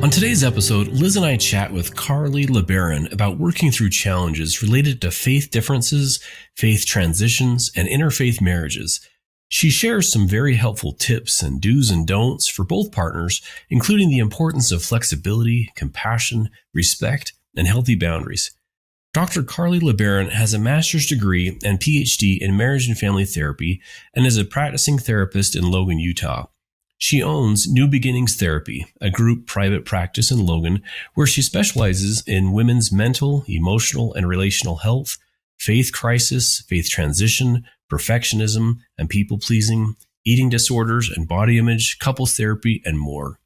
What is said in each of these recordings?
On today's episode, Liz and I chat with LeBaron about working through challenges related to faith differences, faith transitions, and interfaith marriages. She shares some very helpful tips and do's and don'ts for both partners, including the importance of flexibility, compassion, respect, and healthy boundaries. Dr. LeBaron has a master's degree and PhD in marriage and family therapy and is a practicing therapist in Logan, Utah. She owns New Beginnings Therapy, a group private practice in Logan where she specializes in women's mental, emotional, and relational health, faith crisis, faith transition, perfectionism and people-pleasing, eating disorders and body image, couples therapy, and more.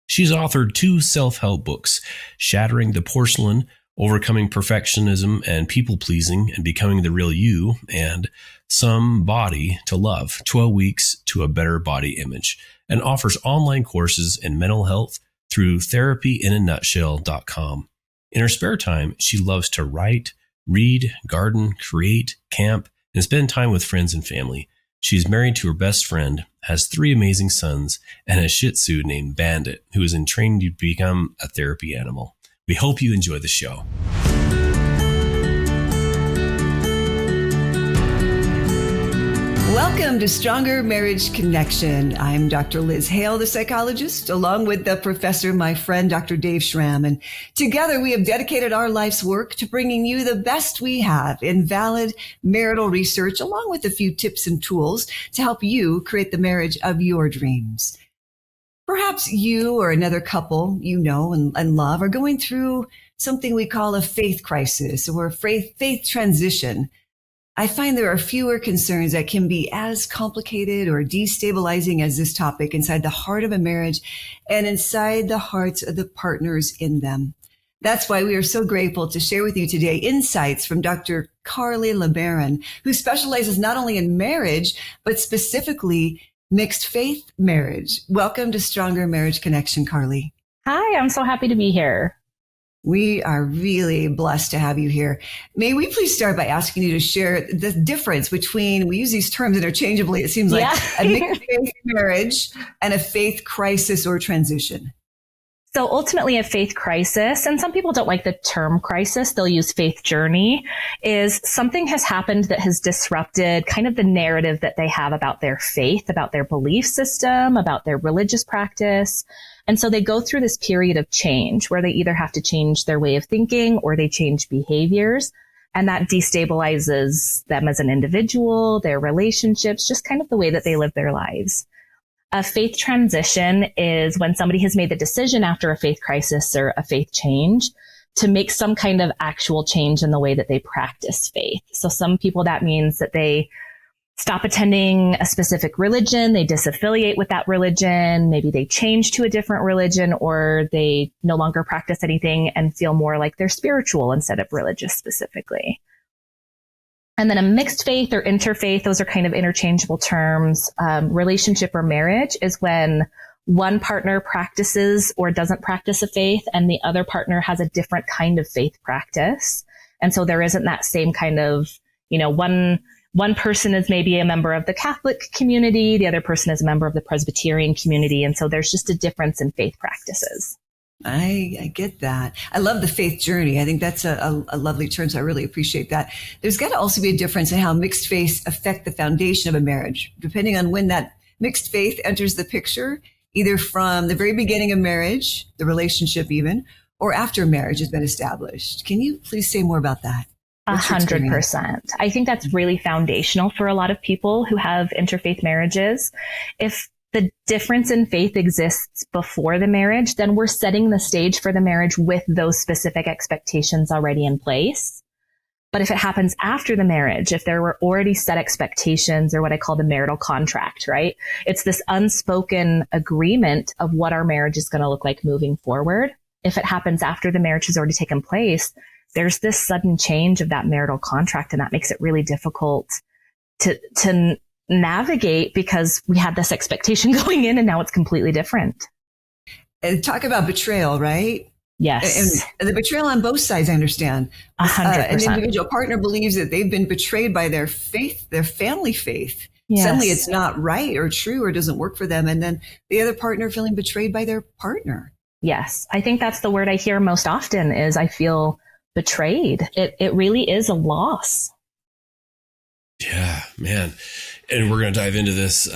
She's authored 2 self-help books, Shattering the Porcelain, Overcoming Perfectionism and People-Pleasing and Becoming the Real You, and Some Body to Love, 12 Weeks to a Better Body Image, and offers online courses in mental health through therapyinanutshell.com. In her spare time, she loves to write, read, garden, create, camp, and spend time with friends and family. She's married to her best friend, has 3 amazing sons, and a Shih Tzu named Bandit, who is in training to become a therapy animal. We hope you enjoy the show. Welcome to Stronger Marriage Connection. I'm Dr. Liz Hale, the psychologist, along with the professor, my friend, Dr. Dave Schramm. And together we have dedicated our life's work to bringing you the best we have in valid marital research, along with a few tips and tools to help you create the marriage of your dreams. Perhaps you or another couple you know and love are going through something we call a faith crisis or faith transition. I find there are fewer concerns that can be as complicated or destabilizing as this topic inside the heart of a marriage and inside the hearts of the partners in them. That's why we are so grateful to share with you today insights from Dr. LeBaron, who specializes not only in marriage, but specifically mixed faith marriage. Welcome to Stronger Marriage Connection, Carly. Hi, I'm so happy to be here. We are really blessed to have you here. May we please start by asking you to share the difference between, we use these terms interchangeably, it seems like, a mixed faith marriage and a faith crisis or transition. So ultimately a faith crisis, and some people don't like the term crisis, they'll use faith journey, is something has happened that has disrupted kind of the narrative that they have about their faith, about their belief system, about their religious practice. And so they go through this period of change where they either have to change their way of thinking or they change behaviors. And that destabilizes them as an individual, their relationships, just kind of the way that they live their lives. A faith transition is when somebody has made the decision after a faith crisis or a faith change to make some kind of actual change in the way that they practice faith. So some people, that means that they stop attending a specific religion, they disaffiliate with that religion, maybe they change to a different religion, or they no longer practice anything and feel more like they're spiritual instead of religious specifically. And then a mixed faith or interfaith, those are kind of interchangeable terms. Relationship or marriage is when one partner practices or doesn't practice a faith and the other partner has a different kind of faith practice. And so there isn't that same kind of, one person is maybe a member of the Catholic community, the other person is a member of the Presbyterian community. And so there's just a difference in faith practices. I get that. I love the faith journey. I think that's a lovely term, so I really appreciate that. There's got to also be a difference in how mixed faiths affect the foundation of a marriage, depending on when that mixed faith enters the picture, either from the very beginning of marriage, the relationship even, or after marriage has been established. Can you please say more about that? 100%. I think that's really foundational for a lot of people who have interfaith marriages. If the difference in faith exists before the marriage, then we're setting the stage for the marriage with those specific expectations already in place. But if it happens after the marriage, if there were already set expectations or what I call the marital contract, right? It's this unspoken agreement of what our marriage is going to look like moving forward. If it happens after the marriage has already taken place, there's this sudden change of that marital contract, and that makes it really difficult to navigate because we had this expectation going in and now it's completely different. And talk about betrayal, right? Yes. And the betrayal on both sides, I understand. 100%. An individual partner believes that they've been betrayed by their faith, their family faith. Yes. Suddenly it's not right or true or doesn't work for them. And then the other partner feeling betrayed by their partner. Yes. I think that's the word I hear most often is I feel betrayed. It really is a loss. Yeah, man. And we're going to dive into this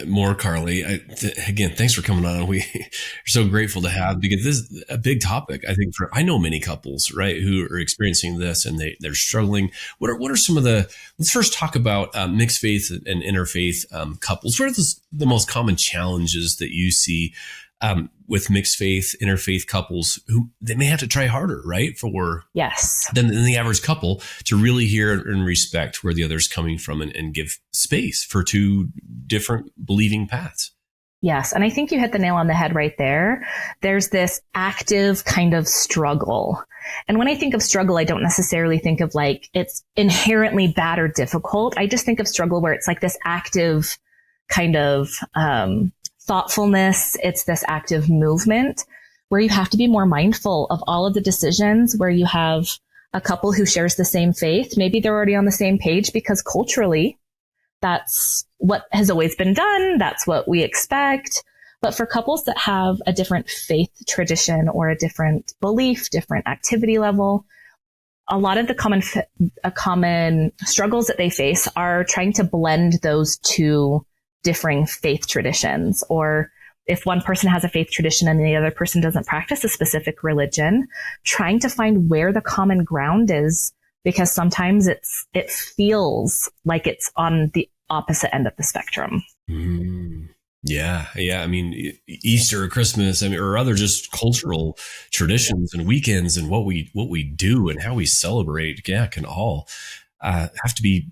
more, Carly. Again, thanks for coming on. We're so grateful to have, because this is a big topic. I think I know many couples, right, who are experiencing this and they're struggling. What are some of let's first talk about mixed faith and interfaith couples. What are the most common challenges that you see with mixed faith, interfaith couples who they may have to try harder, right, yes, than the average couple to really hear and respect where the other's coming from and give space for two different believing paths? Yes. And I think you hit the nail on the head right there. There's this active kind of struggle. And when I think of struggle, I don't necessarily think of like it's inherently bad or difficult. I just think of struggle where it's like this active kind of thoughtfulness. It's this active movement where you have to be more mindful of all of the decisions, where you have a couple who shares the same faith. Maybe they're already on the same page because culturally, that's what has always been done. That's what we expect. But for couples that have a different faith tradition or a different belief, different activity level, a lot of the common struggles that they face are trying to blend those two differing faith traditions. Or if one person has a faith tradition and the other person doesn't practice a specific religion, trying to find where the common ground is, because sometimes it feels like it's on the opposite end of the spectrum. Yeah. I mean, Easter or Christmas, or other just cultural traditions and weekends and what we do and how we celebrate, can all have to be.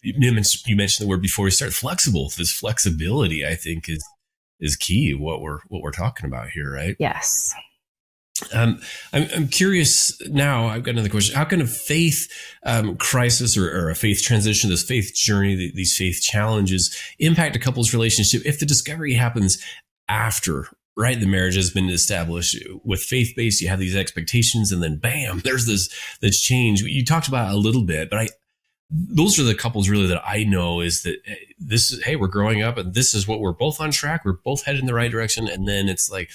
You mentioned the word before we start, flexible. This flexibility, I think, is key. What we're talking about here, right? Yes. I'm curious now. I've got another question. How can a faith crisis or a faith transition, this faith journey, these faith challenges impact a couple's relationship if the discovery happens after, right, the marriage has been established? With faith-based, you have these expectations, and then bam, there's this change. You talked about it a little bit, but those are the couples really that I know is that this is, hey, we're growing up and this is what we're both on track. We're both headed in the right direction. And then it's like,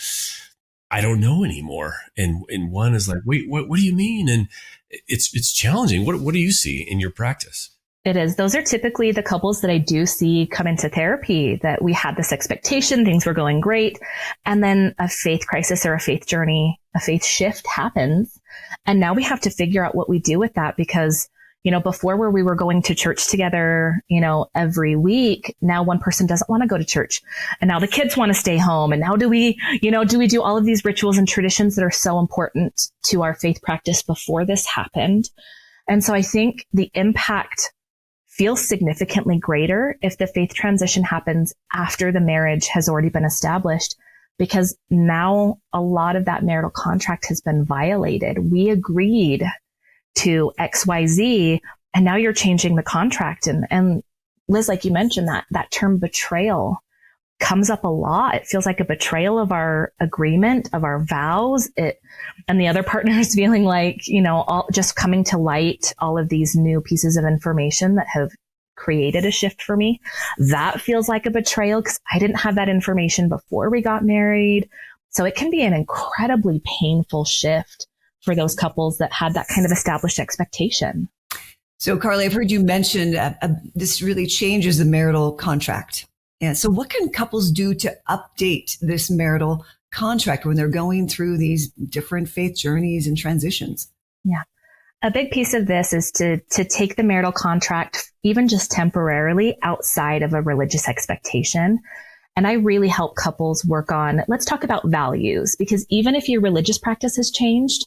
I don't know anymore. And one is like, wait, what do you mean? And it's challenging. What do you see in your practice? It is. Those are typically the couples that I do see come into therapy, that we had this expectation, things were going great. And then a faith crisis or a faith journey, a faith shift happens. And now we have to figure out what we do with that, because before, where we were going to church together, every week, now one person doesn't want to go to church. And now the kids want to stay home. And now do we do all of these rituals and traditions that are so important to our faith practice before this happened? And so I think the impact feels significantly greater if the faith transition happens after the marriage has already been established, because now a lot of that marital contract has been violated. We agreed to XYZ, and now you're changing the contract. And Liz, like you mentioned, that term betrayal comes up a lot. It feels like a betrayal of our agreement, of our vows. And the other partner is feeling like, just coming to light all of these new pieces of information that have created a shift for me. That feels like a betrayal because I didn't have that information before we got married. So it can be an incredibly painful shift for those couples that had that kind of established expectation. So, Carly, I've heard you mention this really changes the marital contract. And so what can couples do to update this marital contract when they're going through these different faith journeys and transitions? Yeah. A big piece of this is to take the marital contract, even just temporarily, outside of a religious expectation. And I really help couples work on, let's talk about values, because even if your religious practice has changed,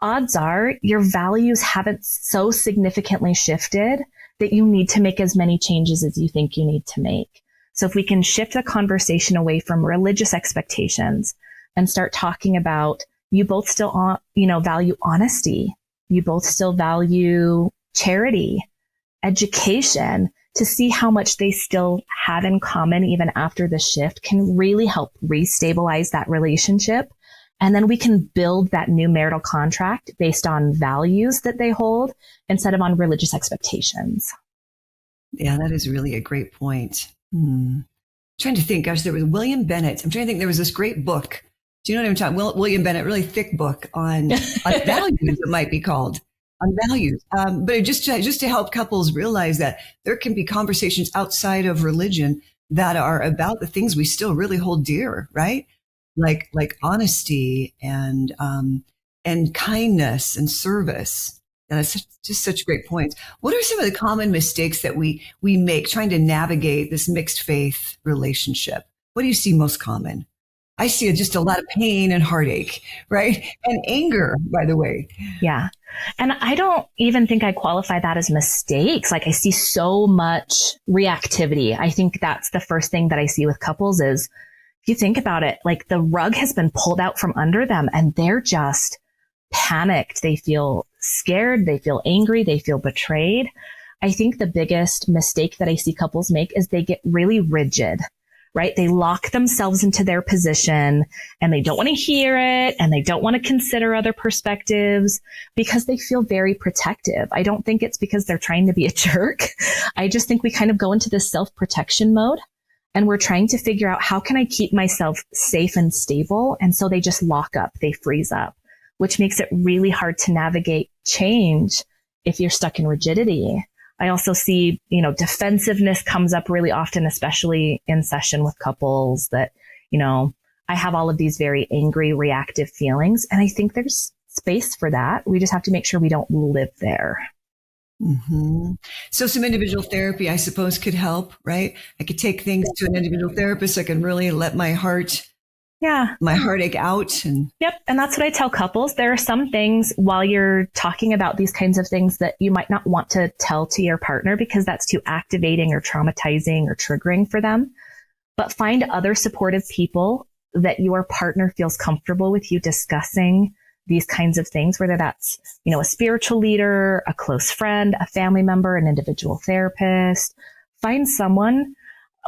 odds are your values haven't so significantly shifted that you need to make as many changes as you think you need to make. So if we can shift the conversation away from religious expectations and start talking about, you both still, value honesty. You both still value charity, education, to see how much they still have in common even after the shift can really help restabilize that relationship. And then we can build that new marital contract based on values that they hold instead of on religious expectations. Yeah, that is really a great point. Trying to think, gosh, there was William Bennett. I'm trying to think, there was this great book. Do you know what I'm talking? William Bennett, really thick book on values, it might be called, on values. But just to help couples realize that there can be conversations outside of religion that are about the things we still really hold dear, right? Like honesty and kindness and service. And that's just such great points. What are some of the common mistakes that we make trying to navigate this mixed faith relationship? What do you see most common? I see just a lot of pain and heartache, right? And anger, by the way. Yeah. And I don't even think I qualify that as mistakes. Like I see so much reactivity. I think that's the first thing that I see with couples is, if you think about it, like the rug has been pulled out from under them and they're just panicked. They feel scared. They feel angry. They feel betrayed. I think the biggest mistake that I see couples make is they get really rigid. Right? They lock themselves into their position and they don't want to hear it and they don't want to consider other perspectives because they feel very protective. I don't think it's because they're trying to be a jerk. I just think we kind of go into this self-protection mode and we're trying to figure out how can I keep myself safe and stable? And so they just lock up, they freeze up, which makes it really hard to navigate change if you're stuck in rigidity. I also see, defensiveness comes up really often, especially in session with couples that, I have all of these very angry, reactive feelings. And I think there's space for that. We just have to make sure we don't live there. Mm-hmm. So some individual therapy, I suppose, could help, right? I could take things to an individual therapist. I can really let my heartache out. Yep. And that's what I tell couples. There are some things while you're talking about these kinds of things that you might not want to tell to your partner because that's too activating or traumatizing or triggering for them. But find other supportive people that your partner feels comfortable with you discussing these kinds of things, whether that's, a spiritual leader, a close friend, a family member, an individual therapist. Find someone.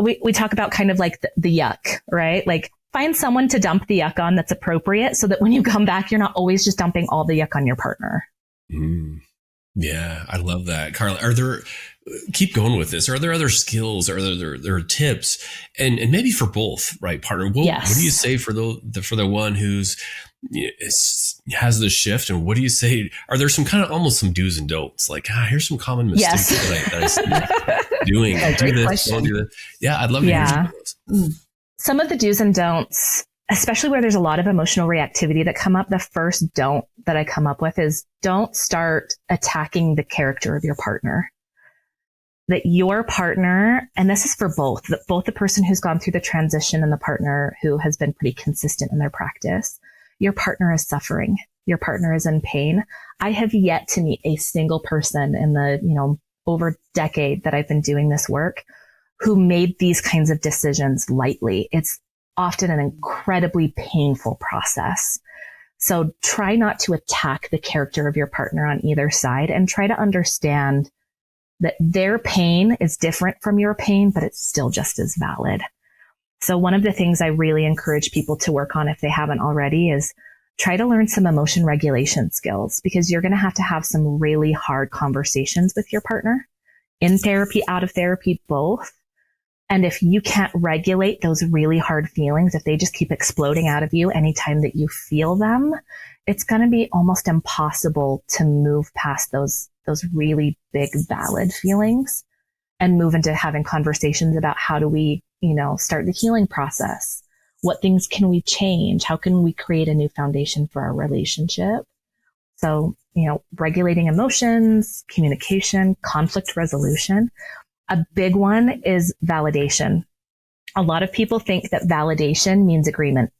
We talk about kind of like the yuck, right? Like, find someone to dump the yuck on that's appropriate so that when you come back, you're not always just dumping all the yuck on your partner. Yeah, I love that. Carla, keep going with this. Are there other skills? Are there tips? And maybe for both, right, partner? What do you say for the one who's has this shift? And what do you say? Are there some kind of almost some do's and don'ts? Like, here's some common mistakes that I see doing. Do this, don't do this. Yeah, I'd love to hear some of those. Some of the do's and don'ts, especially where there's a lot of emotional reactivity that come up, the first don't that I come up with is don't start attacking the character of your partner. That your partner, and this is for both the person who's gone through the transition and the partner who has been pretty consistent in their practice, your partner is suffering. Your partner is in pain. I have yet to meet a single person in the, over decade that I've been doing this work who made these kinds of decisions lightly. It's often an incredibly painful process. So try not to attack the character of your partner on either side and try to understand that their pain is different from your pain, but it's still just as valid. So one of the things I really encourage people to work on if they haven't already is try to learn some emotion regulation skills because you're going to have some really hard conversations with your partner in therapy, out of therapy, both. And if you can't regulate those really hard feelings, if they just keep exploding out of you anytime that you feel them, it's going to be almost impossible to move past those really big, valid feelings and move into having conversations about how do we, start the healing process? What things can we change? How can we create a new foundation for our relationship? So, regulating emotions, communication, conflict resolution. A big one is validation. A lot of people think that validation means agreement.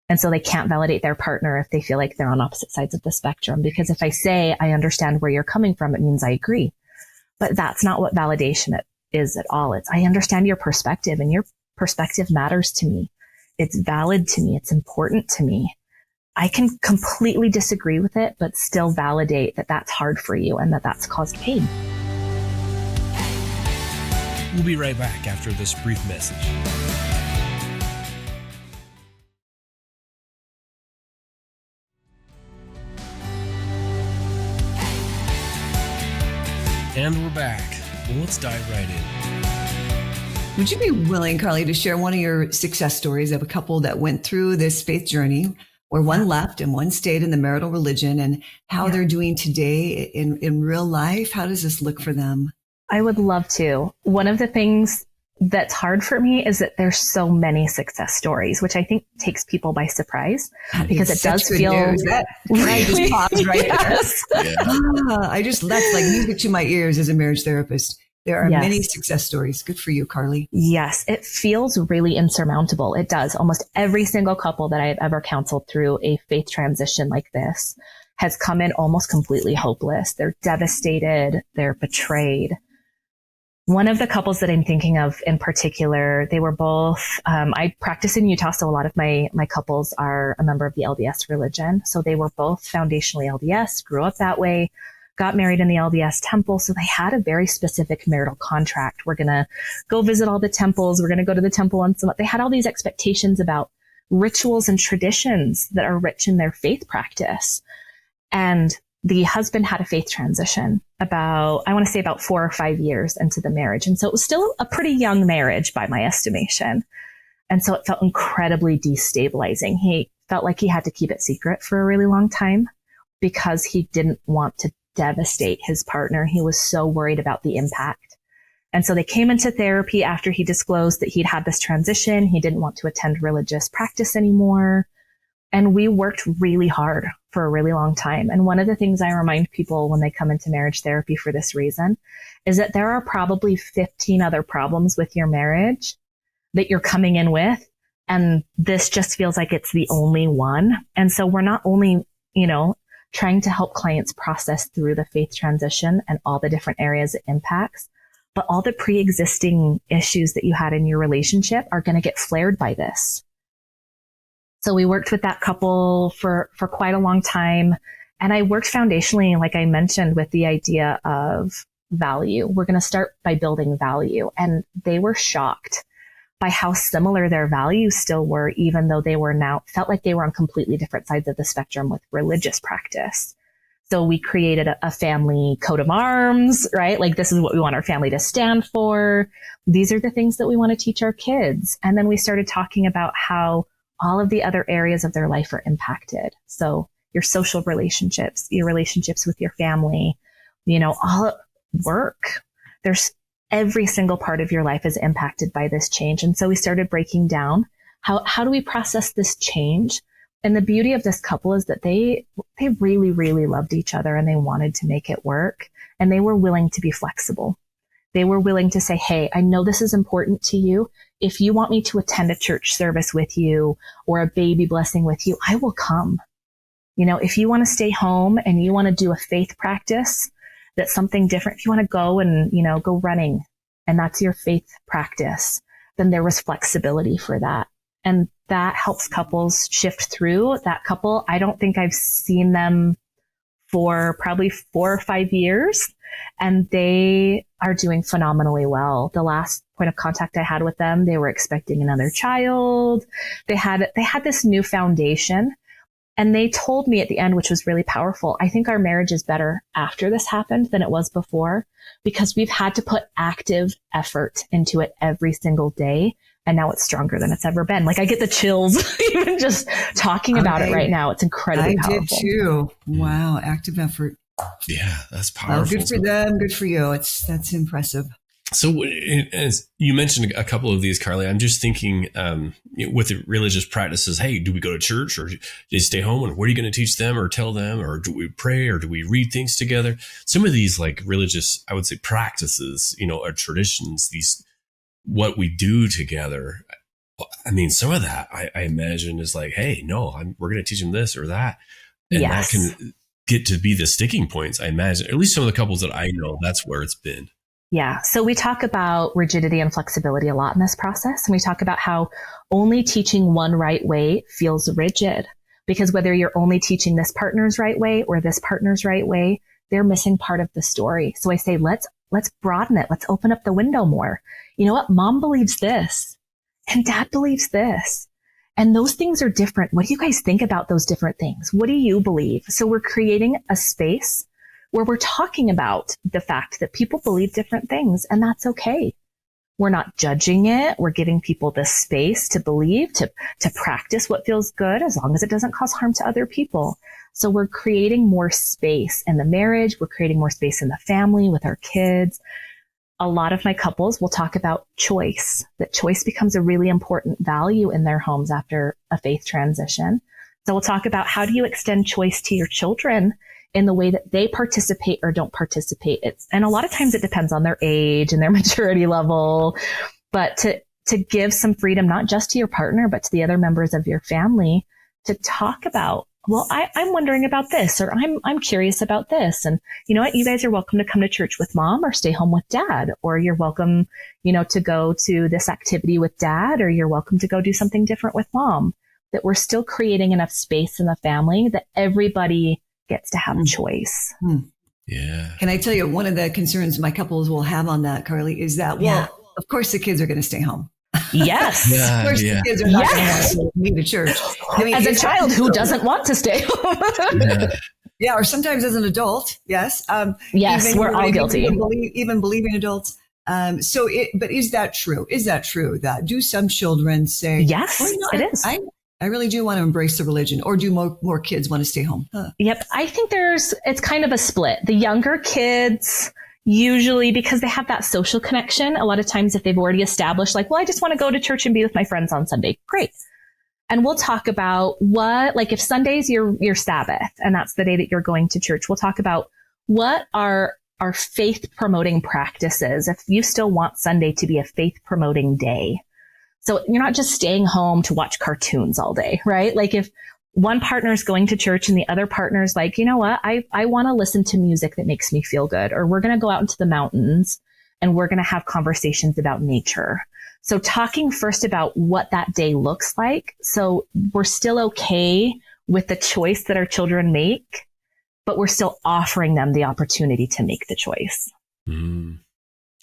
And so they can't validate their partner if they feel like they're on opposite sides of the spectrum. Because if I say, I understand where you're coming from, it means I agree. But that's not what validation is at all. It's, I understand your perspective and your perspective matters to me. It's valid to me. It's important to me. I can completely disagree with it, but still validate that that's hard for you and that that's caused pain. We'll be right back after this brief message. And we're back. Well, let's dive right in. Would you be willing, Carly, to share one of your success stories of a couple that went through this faith journey where one left and one stayed in the marital religion, and how they're doing today in real life? How does this look for them? I would love to. One of the things that's hard for me is that there's so many success stories, which I think takes people by surprise, because it does feel that I just pause right there. I just, that's like music to my ears as a marriage therapist. There are many success stories. Good for you, Carly. Yes, it feels really insurmountable. It does. Almost every single couple that I've ever counseled through a faith transition like this has come in almost completely hopeless. They're devastated. They're betrayed. One of the couples that I'm thinking of in particular, they were both, I practice in Utah, so a lot of my couples are a member of the LDS religion. So they were both foundationally LDS, grew up that way, got married in the LDS temple. So they had a very specific marital contract. We're going to go visit all the temples. We're going to go to the temple once a month. They had all these expectations about rituals and traditions that are rich in their faith practice. And the husband had a faith transition about 4 or 5 years into the marriage. And so it was still a pretty young marriage by my estimation. And so it felt incredibly destabilizing. He felt like he had to keep it secret for a really long time because he didn't want to devastate his partner. He was so worried about the impact. And so they came into therapy after he disclosed that he'd had this transition. He didn't want to attend religious practice anymore. And we worked really hard for a really long time. And one of the things I remind people when they come into marriage therapy for this reason is that there are probably 15 other problems with your marriage that you're coming in with. And this just feels like it's the only one. And so we're not only, trying to help clients process through the faith transition and all the different areas it impacts, but all the pre-existing issues that you had in your relationship are going to get flared by this. So we worked with that couple for quite a long time. And I worked foundationally, like I mentioned, with the idea of value. We're going to start by building value. And they were shocked by how similar their values still were, even though they were felt like they were on completely different sides of the spectrum with religious practice. So we created a family coat of arms, right? Like, this is what we want our family to stand for. These are the things that we want to teach our kids. And then we started talking about how all of the other areas of their life are impacted. So your social relationships, your relationships with your family, all work. There's every single part of your life is impacted by this change. And so we started breaking down how do we process this change? And the beauty of this couple is that they really, really loved each other and they wanted to make it work. And they were willing to be flexible. They were willing to say, hey, I know this is important to you. If you want me to attend a church service with you or a baby blessing with you, I will come. If you want to stay home and you want to do a faith practice, that's something different. If you want to go and, go running and that's your faith practice, then there was flexibility for that. And that helps couples shift through. That couple, I don't think I've seen them for probably 4 or 5 years, and they are doing phenomenally well. The last point of contact I had with them, they were expecting another child. They had this new foundation. And they told me at the end, which was really powerful, I think our marriage is better after this happened than it was before, because we've had to put active effort into it every single day. And now it's stronger than it's ever been. Like, I get the chills even just talking about it right now. It's incredibly powerful. I did too. Wow. Active effort. Yeah, that's powerful. Good for them. Good for you. That's impressive. So as you mentioned a couple of these, Carly, I'm just thinking with the religious practices, hey, do we go to church or do you stay home? And what are you going to teach them or tell them? Or do we pray or do we read things together? Some of these like religious, I would say, practices, or traditions, what we do together. I mean, some of that I imagine is like, hey, no, we're going to teach them this or that. And that can get to be the sticking points, I imagine. At least some of the couples that I know, that's where it's been. Yeah. So we talk about rigidity and flexibility a lot in this process. And we talk about how only teaching one right way feels rigid, because whether you're only teaching this partner's right way or this partner's right way, they're missing part of the story. So I say, let's broaden it. Let's open up the window more. You know what? Mom believes this and dad believes this. And those things are different. What do you guys think about those different things? What do you believe? So we're creating a space where we're talking about the fact that people believe different things, and that's okay. We're not judging it. We're giving people the space to believe, to practice what feels good as long as it doesn't cause harm to other people. So we're creating more space in the marriage. We're creating more space in the family with our kids. A lot of my couples will talk about choice, that choice becomes a really important value in their homes after a faith transition. So we'll talk about how do you extend choice to your children in the way that they participate or don't participate. And a lot of times it depends on their age and their maturity level, but to give some freedom, not just to your partner, but to the other members of your family to talk about, well, I'm wondering about this, or I'm curious about this. And you know what? You guys are welcome to come to church with mom or stay home with dad, or you're welcome, to go to this activity with dad, or you're welcome to go do something different with mom. That we're still creating enough space in the family that everybody gets to have choice. Yeah. Can I tell you, one of the concerns my couples will have on that, Carly, is that, of course the kids are going to stay home. Yes. Of course the kids are not going to meet at church. I mean, as a child who doesn't want to stay home. Yeah, or sometimes as an adult. Yes. Yes, we're all guilty. Even believing adults. But is that true? Is that true that do some children say, yes, it is. I really do want to embrace the religion, or do more kids want to stay home? Yep. I think it's kind of a split. The younger kids, usually because they have that social connection, a lot of times if they've already established like, well, I just want to go to church and be with my friends on Sunday. Great. And we'll talk about if Sunday's your Sabbath and that's the day that you're going to church, we'll talk about what are our faith promoting practices. If you still want Sunday to be a faith promoting day. So you're not just staying home to watch cartoons all day, right? Like if one partner is going to church and the other partner's like, you know what, I want to listen to music that makes me feel good, or we're going to go out into the mountains and we're going to have conversations about nature. So talking first about what that day looks like. So we're still okay with the choice that our children make, but we're still offering them the opportunity to make the choice.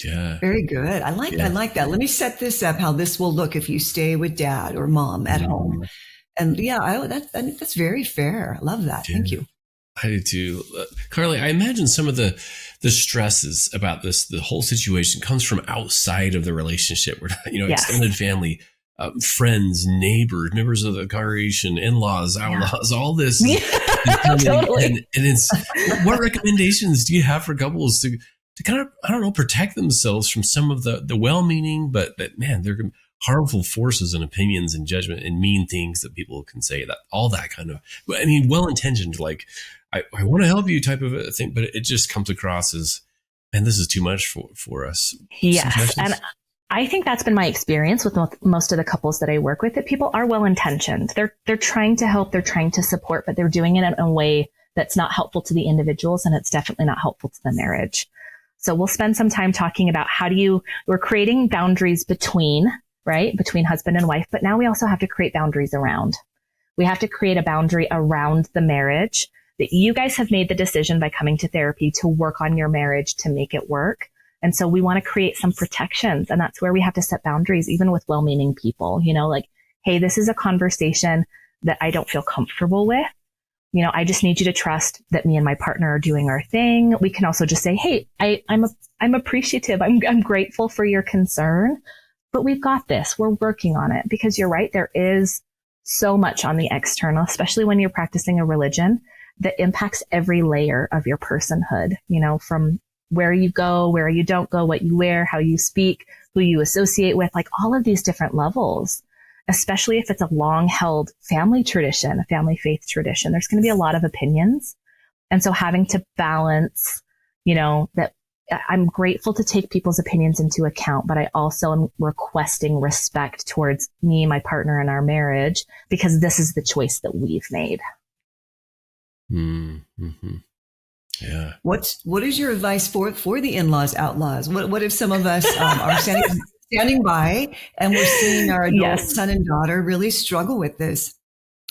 Yeah. Very good. I like that. Let me set this up, how this will look if you stay with dad or mom at home. And I think that's very fair. I love that. Thank you. I do too. Carly, I imagine some of the stresses about the whole situation comes from outside of the relationship where, extended family, friends, neighbors, members of the congregation, in-laws, outlaws, all this. Totally. And it's, what recommendations do you have for couples to kind of, I don't know, protect themselves from some of the well-meaning, but man, they're harmful forces and opinions and judgment and mean things that people can say, that all that kind of, I mean, well-intentioned, like, I want to help you type of a thing, but it just comes across as, man, this is too much for us. Yes. And I think that's been my experience with most of the couples that I work with, that people are well-intentioned. They're trying to help, they're trying to support, but they're doing it in a way that's not helpful to the individuals, and it's definitely not helpful to the marriage. So we'll spend some time talking about we're creating boundaries between husband and wife, but now we also have to create boundaries around. We have to create a boundary around the marriage, that you guys have made the decision by coming to therapy to work on your marriage to make it work. And so we want to create some protections, and that's where we have to set boundaries, even with well-meaning people, like, hey, this is a conversation that I don't feel comfortable with. I just need you to trust that me and my partner are doing our thing. We can also just say, hey, I'm appreciative. I'm grateful for your concern, but we've got this. We're working on it, because you're right. There is so much on the external, especially when you're practicing a religion, that impacts every layer of your personhood, from where you go, where you don't go, what you wear, how you speak, who you associate with, like all of these different levels, especially if it's a long held family tradition, a family faith tradition. There's going to be a lot of opinions. And so having to balance, that I'm grateful to take people's opinions into account, but I also am requesting respect towards me, my partner, and our marriage, because this is the choice that we've made. Mm-hmm. Yeah. What is your advice for the in-laws, outlaws? What if some of us are standing by and we're seeing our adult son and daughter really struggle with this?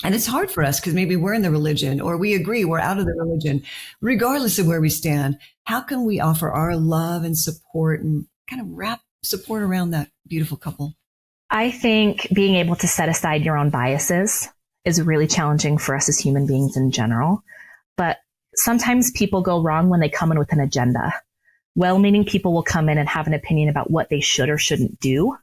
And it's hard for us because maybe we're in the religion, or we agree we're out of the religion. Regardless of where we stand, how can we offer our love and support and kind of wrap support around that beautiful couple? I think being able to set aside your own biases is really challenging for us as human beings in general. But sometimes people go wrong when they come in with an agenda. Well-meaning people will come in and have an opinion about what they should or shouldn't do.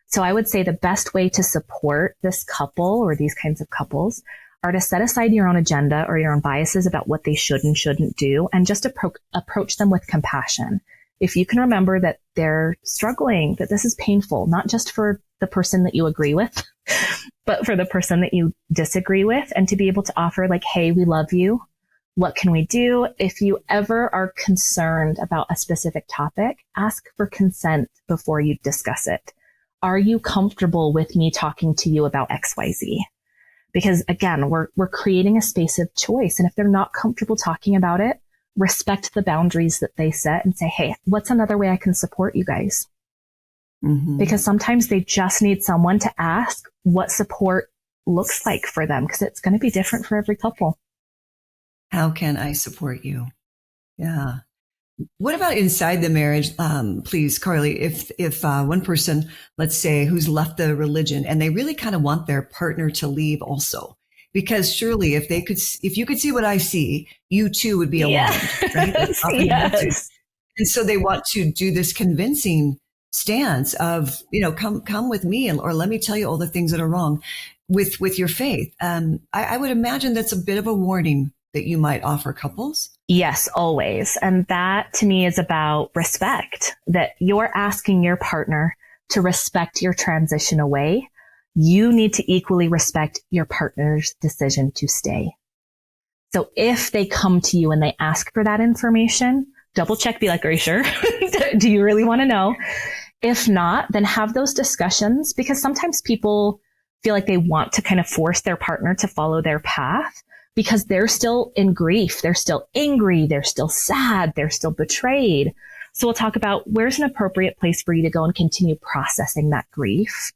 So I would say the best way to support this couple or these kinds of couples are to set aside your own agenda or your own biases about what they should and shouldn't do, and just approach them with compassion. If you can remember that they're struggling, that this is painful, not just for the person that you agree with, but for the person that you disagree with, and to be able to offer like, hey, we love you. What can we do? If you ever are concerned about a specific topic, ask for consent before you discuss it. Are you comfortable with me talking to you about XYZ? Because again, we're creating a space of choice. And if they're not comfortable talking about it, respect the boundaries that they set and say, hey, what's another way I can support you guys? Mm-hmm. Because sometimes they just need someone to ask what support looks like for them, because it's going to be different for every couple. How can I support you? Yeah. What about inside the marriage? Please, Carly, if one person, let's say, who's left the religion and they really kind of want their partner to leave also, because surely if you could see what I see, you too would be alarmed, right? Yes. And so they want to do this convincing stance of, come with me, or let me tell you all the things that are wrong with your faith. I would imagine that's a bit of a warning that you might offer couples. Yes, always. And that to me is about respect, that you're asking your partner to respect your transition away. You need to equally respect your partner's decision to stay. So if they come to you and they ask for that information, double check, be like, are you sure? Do you really want to know? If not, then have those discussions, because sometimes people feel like they want to kind of force their partner to follow their path, because they're still in grief. They're still angry. They're still sad. They're still betrayed. So we'll talk about where's an appropriate place for you to go and continue processing that grief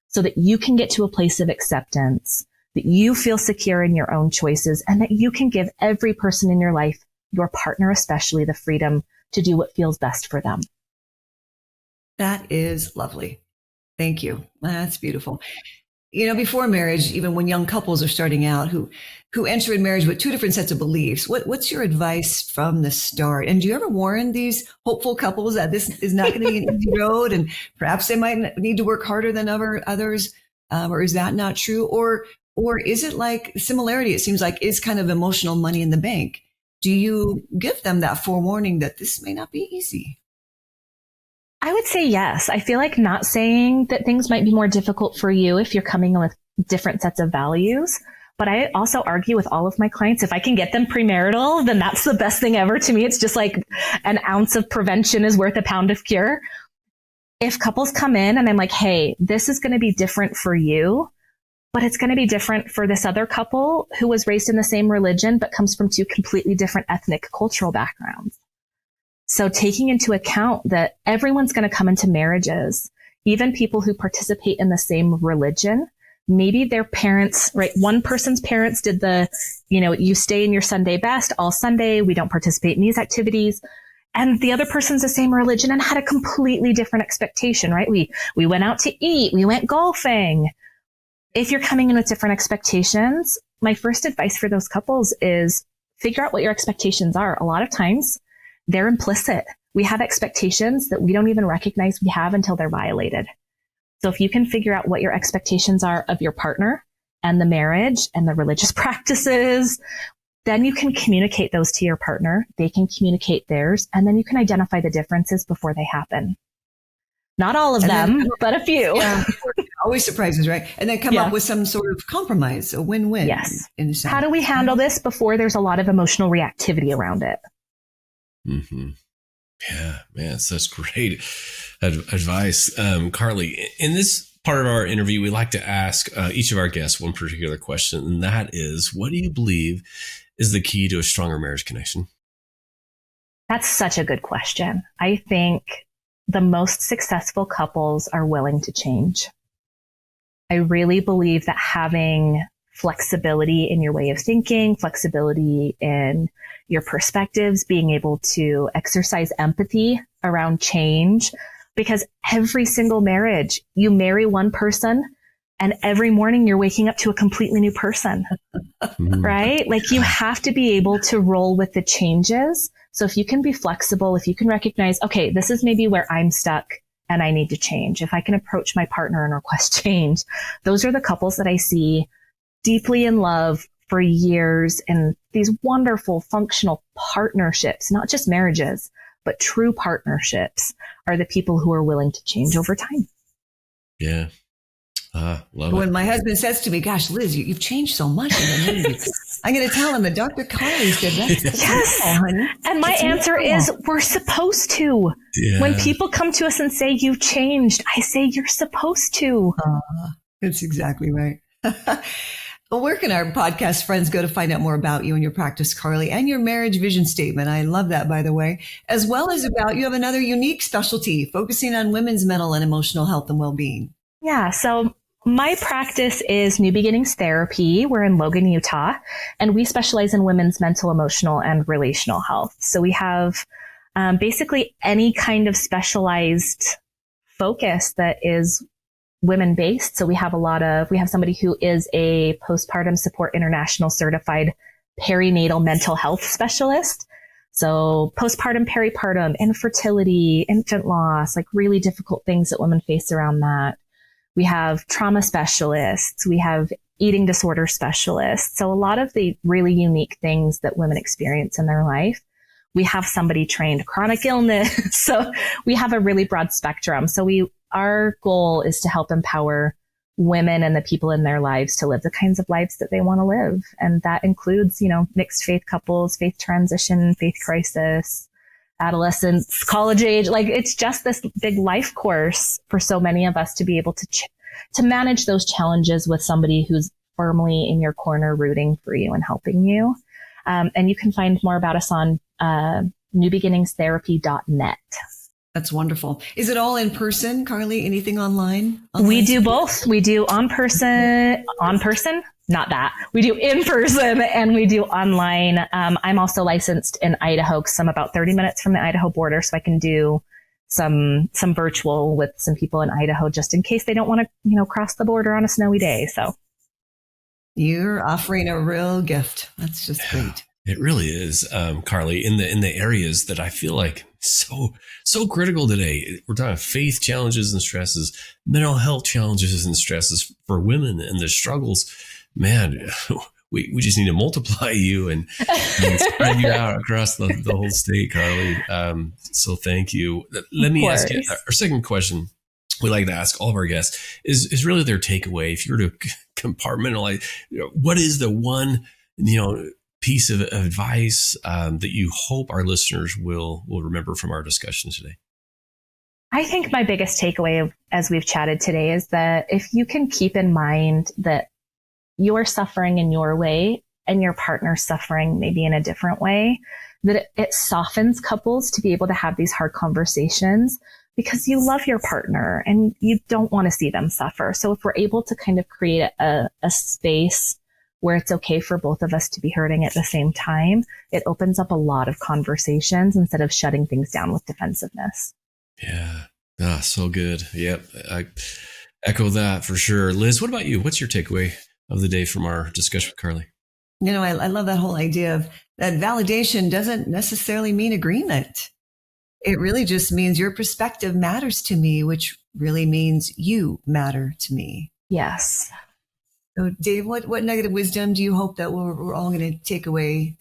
so that you can get to a place of acceptance, that you feel secure in your own choices, and that you can give every person in your life, your partner especially, the freedom to do what feels best for them. That is lovely. Thank you. That's beautiful. Before marriage, even when young couples are starting out who enter in marriage with two different sets of beliefs, what's your advice from the start? And do you ever warn these hopeful couples that this is not going to be an easy road, and perhaps they might need to work harder than others? Or is that not true? Or is it like similarity? It seems like is kind of emotional money in the bank. Do you give them that forewarning that this may not be easy? I would say yes. I feel like not saying that things might be more difficult for you if you're coming in with different sets of values. But I also argue with all of my clients, if I can get them premarital, then that's the best thing ever to me. It's just like an ounce of prevention is worth a pound of cure. If couples come in and I'm like, hey, this is going to be different for you, but it's going to be different for this other couple who was raised in the same religion, but comes from two completely different ethnic cultural backgrounds. So taking into account that everyone's going to come into marriages, even people who participate in the same religion, maybe their parents, right? One person's parents did you stay in your Sunday best all Sunday. We don't participate in these activities. And the other person's the same religion and had a completely different expectation, right? We went out to eat. We went golfing. If you're coming in with different expectations, my first advice for those couples is figure out what your expectations are. A lot of times, they're implicit. We have expectations that we don't even recognize we have until they're violated. So if you can figure out what your expectations are of your partner and the marriage and the religious practices, then you can communicate those to your partner. They can communicate theirs, and then you can identify the differences before they happen. Not all of them, but a few. Yeah, always surprises, right? And then come up with some sort of compromise, a win-win. Yes. In a sense. How do we handle this before there's a lot of emotional reactivity around it? Mm-hmm. Yeah, man, such great advice. Carly, in this part of our interview, we like to ask each of our guests one particular question, and that is, what do you believe is the key to a stronger marriage connection? That's such a good question. I think the most successful couples are willing to change. I really believe that having flexibility in your way of thinking, flexibility in your perspectives, being able to exercise empathy around change, because every single marriage, you marry one person and every morning you're waking up to a completely new person, right? Like you have to be able to roll with the changes So if you can be flexible, if you can recognize, okay, this is maybe where I'm stuck and I need to change. If I can approach my partner and request change, those are the couples that I see deeply in love for years in these wonderful functional partnerships, not just marriages, but true partnerships are the people who are willing to change over time. Yeah. Love when it. my husband says to me, gosh, Liz, you've changed so much. I'm going to tell him that Dr. Carly said that's yes. Honey. And my answer is we're supposed to. Yeah. When people come to us and say you've changed, I say you're supposed to. That's exactly right. Well, where can our podcast friends go to find out more about you and your practice, Carly, and your marriage vision statement? I love that, by the way, as well as about you have another unique specialty focusing on women's mental and emotional health and well-being. Yeah. So my practice is New Beginnings Therapy. We're in Logan, Utah, and we specialize in women's mental, emotional, and relational health. So we have basically any kind of specialized focus that is women based. So we have somebody who is a postpartum support international certified perinatal mental health specialist. So postpartum, peripartum, infertility, infant loss, like really difficult things that women face around that. We have trauma specialists. We have eating disorder specialists. So a lot of the really unique things that women experience in their life. We have somebody trained chronic illness. So we have a really broad spectrum. So our goal is to help empower women and the people in their lives to live the kinds of lives that they want to live. And that includes, mixed faith couples, faith transition, faith crisis, adolescence, college age. Like it's just this big life course for so many of us to be able to manage those challenges with somebody who's firmly in your corner, rooting for you and helping you. And you can find more about us on newbeginningstherapy.net. That's wonderful. Is it all in person, Carly? Anything online? We do both. We do on person, not that. We do in person and we do online. I'm also licensed in Idaho because I'm about 30 minutes from the Idaho border. So I can do some virtual with some people in Idaho just in case they don't want to, cross the border on a snowy day. So you're offering a real gift. That's just great. It really is, Carly, in the areas that I feel like so critical today. We're talking faith challenges and stresses, mental health challenges and stresses for women and their struggles. Man, we just need to multiply you and spread you out across the whole state, Carly. So thank you. Let me ask you our second question. We like to ask all of our guests is really their takeaway. If you were to compartmentalize, what is the one, piece of advice that you hope our listeners will remember from our discussion today? I think my biggest takeaway as we've chatted today is that if you can keep in mind that you're suffering in your way and your partner's suffering maybe in a different way, that it softens couples to be able to have these hard conversations because you love your partner and you don't want to see them suffer. So if we're able to kind of create a space where it's okay for both of us to be hurting at the same time, it opens up a lot of conversations instead of shutting things down with defensiveness. Yeah. So good. Yep. I echo that for sure. Liz, what about you? What's your takeaway of the day from our discussion with Carly? I love that whole idea of that validation doesn't necessarily mean agreement. It really just means your perspective matters to me, which really means you matter to me. Yes. So Dave, what negative wisdom do you hope that we're all going to take away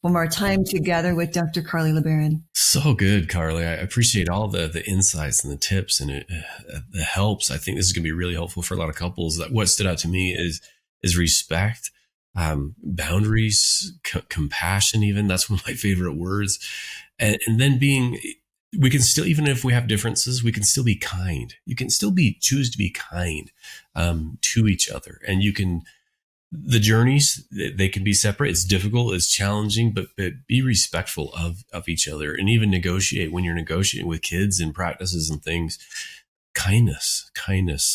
from our time together with Dr. Carly LeBaron? So good, Carly. I appreciate all the insights and the tips and the helps. I think this is going to be really helpful for a lot of couples. What stood out to me is respect, boundaries, compassion. Even that's one of my favorite words. And then we can still, even if we have differences, we can still be kind. You can still choose to be kind to each other. And the journeys, they can be separate. It's difficult, it's challenging, but be respectful of each other and even negotiate when you're negotiating with kids and practices and things. Kindness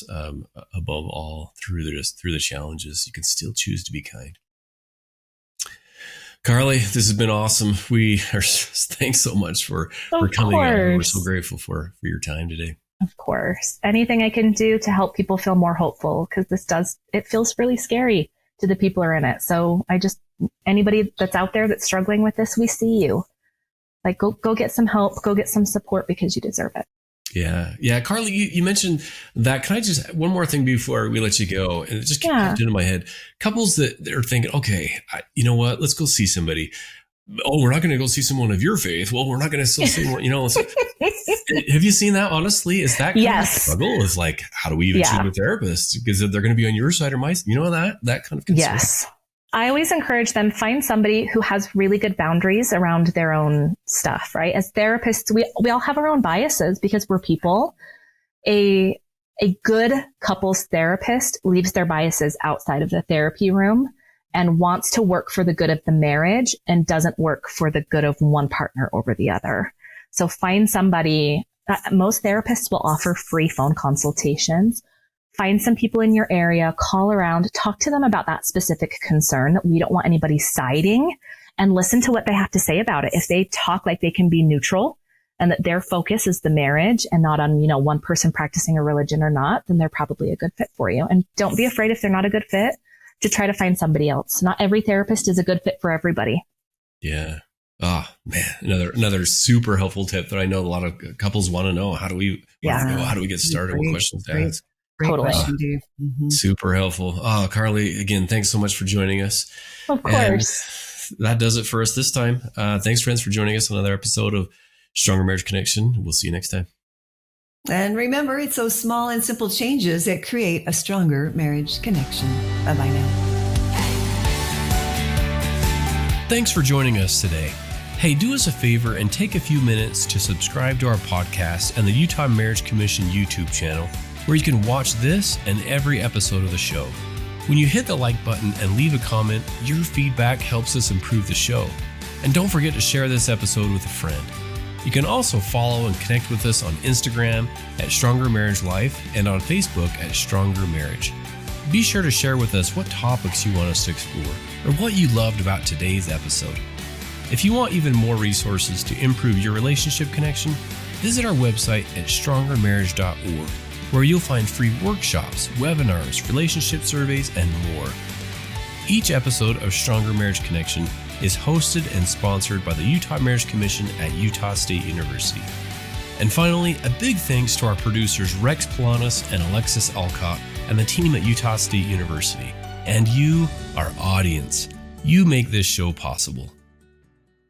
above all through the challenges. You can still choose to be kind. Carly, this has been awesome. Thanks so much for coming on. We're so grateful for your time today. Of course. Anything I can do to help people feel more hopeful, because it feels really scary to the people who are in it. So anybody that's out there that's struggling with this, we see you. Like go get some help, go get some support because you deserve it. Yeah. Yeah. Carly, you mentioned that. Can I just, one more thing before we let you go? And it just popped into my head. Couples that are thinking, okay, you know what? Let's go see somebody. Oh, we're not going to go see someone of your faith. Well, we're not going to still see more, have you seen that? Honestly, is that kind of a struggle? Is like, how do we even choose a therapist? Because they're going to be on your side or my, that kind of concern. Yes. I always encourage them, find somebody who has really good boundaries around their own stuff, right? As therapists, we all have our own biases because we're people. A good couples therapist leaves their biases outside of the therapy room and wants to work for the good of the marriage and doesn't work for the good of one partner over the other. So find somebody. Most therapists will offer free phone consultations. Find some people in your area, call around, talk to them about that specific concern. We don't want anybody siding, and listen to what they have to say about it. If they talk like they can be neutral and that their focus is the marriage and not on, one person practicing a religion or not, then they're probably a good fit for you. And don't be afraid if they're not a good fit to try to find somebody else. Not every therapist is a good fit for everybody. Yeah. Oh man, another super helpful tip that I know a lot of couples want to know. How do we get started? What questions to ask? Great question, Dave. Mm-hmm. Super helpful. Oh, Carly, again, thanks so much for joining us. Of course. And that does it for us this time. Thanks, friends, for joining us on another episode of Stronger Marriage Connection. We'll see you next time. And remember, it's those small and simple changes that create a stronger marriage connection. Bye-bye now. Thanks for joining us today. Hey, do us a favor and take a few minutes to subscribe to our podcast and the Utah Marriage Commission YouTube channel, where you can watch this and every episode of the show. When you hit the like button and leave a comment, your feedback helps us improve the show. And don't forget to share this episode with a friend. You can also follow and connect with us on Instagram at Stronger Marriage Life and on Facebook at Stronger Marriage. Be sure to share with us what topics you want us to explore or what you loved about today's episode. If you want even more resources to improve your relationship connection, visit our website at strongermarriage.org, where you'll find free workshops, webinars, relationship surveys, and more. Each episode of Stronger Marriage Connection is hosted and sponsored by the Utah Marriage Commission at Utah State University. And finally, a big thanks to our producers Rex Polanis and Alexis Alcott and the team at Utah State University. And you, our audience, you make this show possible.